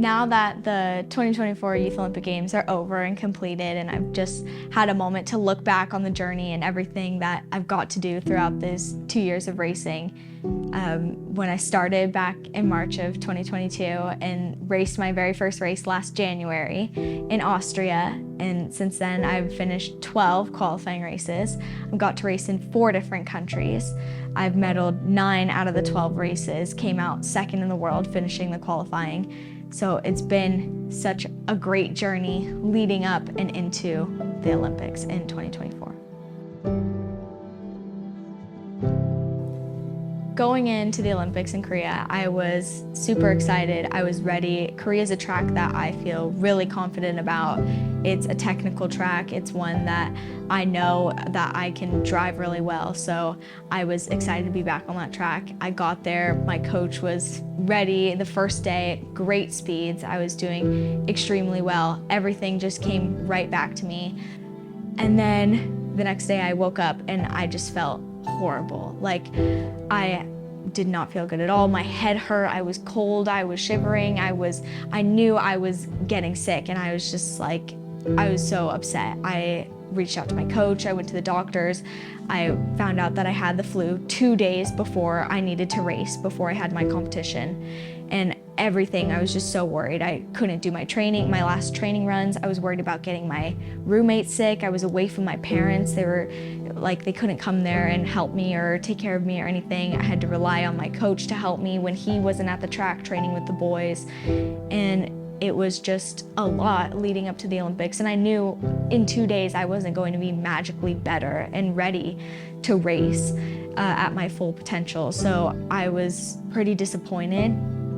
Now that the 2024 Youth Olympic Games are over and completed, and I've just had a moment to look back on the journey and everything that I've got to do throughout these 2 years of racing, when I started back in March of 2022 and raced my very first race last January in Austria, and since then I've finished 12 qualifying races. I've got to race in 4 different countries. I've medaled 9 out of the 12 races, came out second in the world, finishing the qualifying. So it's been such a great journey leading up and into the Olympics in 2024. Going into the Olympics in Korea, I was super excited. I was ready. Korea is a track that I feel really confident about. It's a technical track. It's one that I know that I can drive really well. So I was excited to be back on that track. I got there, my coach was ready the first day, great speeds. I was doing extremely well. Everything just came right back to me. And then the next day I woke up and I just felt horrible. Like, I did not feel good at all. My head hurt, I was cold, I was shivering, I knew I was getting sick, and I was just like, I was so upset. I reached out to my coach, I went to the doctors. I found out that I had the flu 2 days before I needed to race, before I had my competition. And everything, I was just so worried. I couldn't do my last training runs. I was worried about getting my roommate sick. I was away from my parents. They couldn't come there and help me or take care of me or anything. I had to rely on my coach to help me when he wasn't at the track training with the boys. And it was just a lot leading up to the Olympics. And I knew in 2 days I wasn't going to be magically better and ready to race at my full potential. So I was pretty disappointed.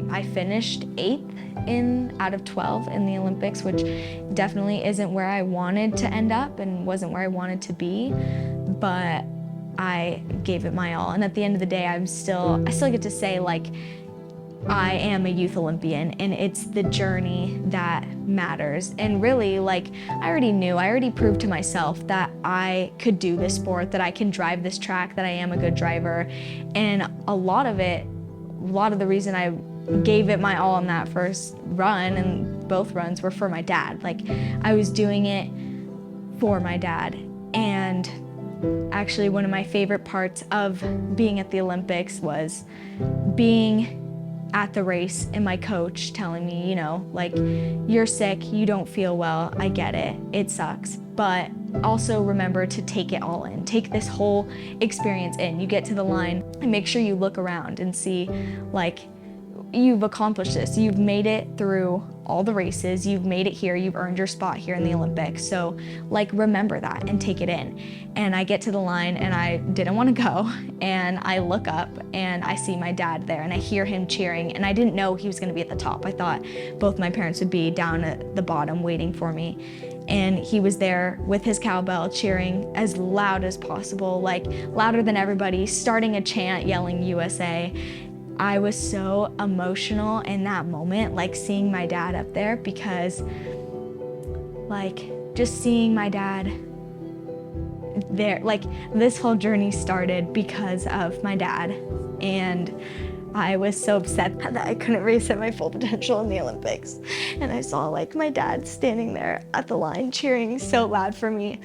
I finished 8th out of 12 in the Olympics, which definitely isn't where I wanted to end up and wasn't where I wanted to be, but I gave it my all. And at the end of the day, I still get to say, like, I am a youth Olympian, and it's the journey that matters. And really, like, I already proved to myself that I could do this sport, that I can drive this track, that I am a good driver. And a lot of the reason I gave it my all on that first run, and both runs, were for my dad. Like, I was doing it for my dad. And actually, one of my favorite parts of being at the Olympics was being at the race and my coach telling me, like, you're sick, you don't feel well, I get it, it sucks, but also remember to take it all in. Take this whole experience in. You get to the line and make sure you look around and see, like, you've accomplished this. You've made it through all the races. You've made it here. You've earned your spot here in the Olympics. So, like, remember that and take it in. And I get to the line and I didn't want to go. And I look up and I see my dad there and I hear him cheering. And I didn't know he was going to be at the top. I thought both my parents would be down at the bottom waiting for me. And he was there with his cowbell cheering as loud as possible, like louder than everybody, starting a chant, yelling USA. I was so emotional in that moment, like seeing my dad up there, because like just seeing my dad there, like this whole journey started because of my dad. And I was so upset that I couldn't race at my full potential in the Olympics. And I saw like my dad standing there at the line cheering so loud for me.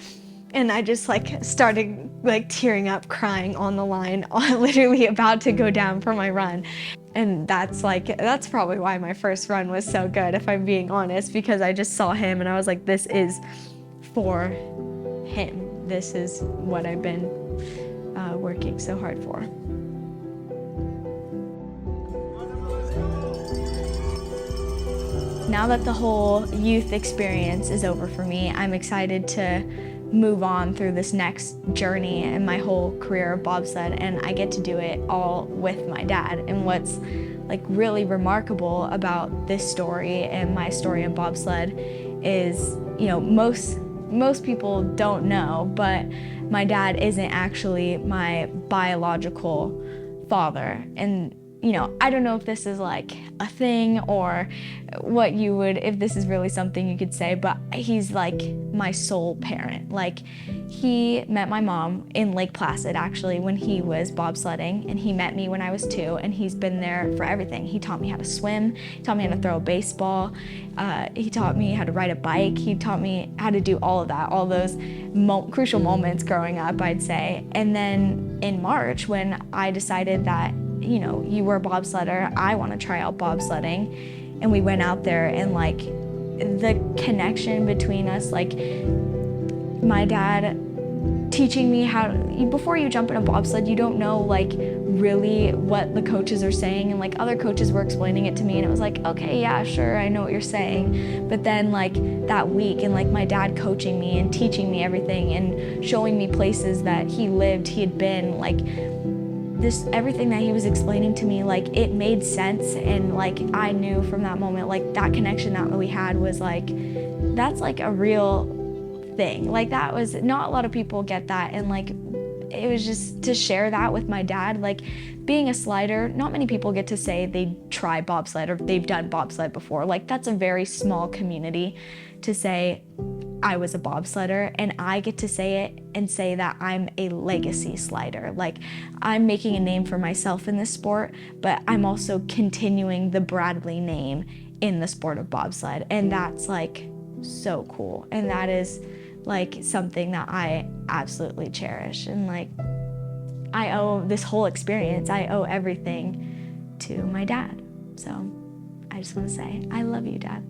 And I just like started like tearing up, crying on the line, literally about to go down for my run. And that's probably why my first run was so good, if I'm being honest, because I just saw him and I was like, this is for him. This is what I've been working so hard for. Now that the whole youth experience is over for me, I'm excited to move on through this next journey in my whole career of bobsled, and I get to do it all with my dad. And what's like really remarkable about this story and my story in bobsled is, most people don't know, but my dad isn't actually my biological father. And I don't know if this is like a thing or what you would, if this is really something you could say, but he's like my sole parent. Like, he met my mom in Lake Placid, actually, when he was bobsledding, and he met me when I was 2, and he's been there for everything. He taught me how to swim, he taught me how to throw a baseball, he taught me how to ride a bike, he taught me how to do all of that, all those crucial moments growing up, I'd say. And then in March, when I decided that, you were a bobsledder, I want to try out bobsledding, and we went out there, and like the connection between us, like my dad teaching me how, before you jump in a bobsled, you don't know like really what the coaches are saying, and like other coaches were explaining it to me, and it was like, okay, yeah, sure, I know what you're saying. But then like that week, and like my dad coaching me and teaching me everything and showing me places that he lived, he had been, like this, everything that he was explaining to me, like it made sense. And like I knew from that moment, like that connection that we had was like, that's like a real thing. Like that was, not a lot of people get that. And like it was just to share that with my dad. Like being a slider, not many people get to say they try bobsled or they've done bobsled before. Like that's a very small community to say I was a bobsledder, and I get to say it and say that I'm a legacy slider. Like I'm making a name for myself in this sport, but I'm also continuing the Bradley name in the sport of bobsled. And that's like so cool. And that is like something that I absolutely cherish. And like I owe this whole experience, I owe everything to my dad. So I just want to say, I love you, Dad.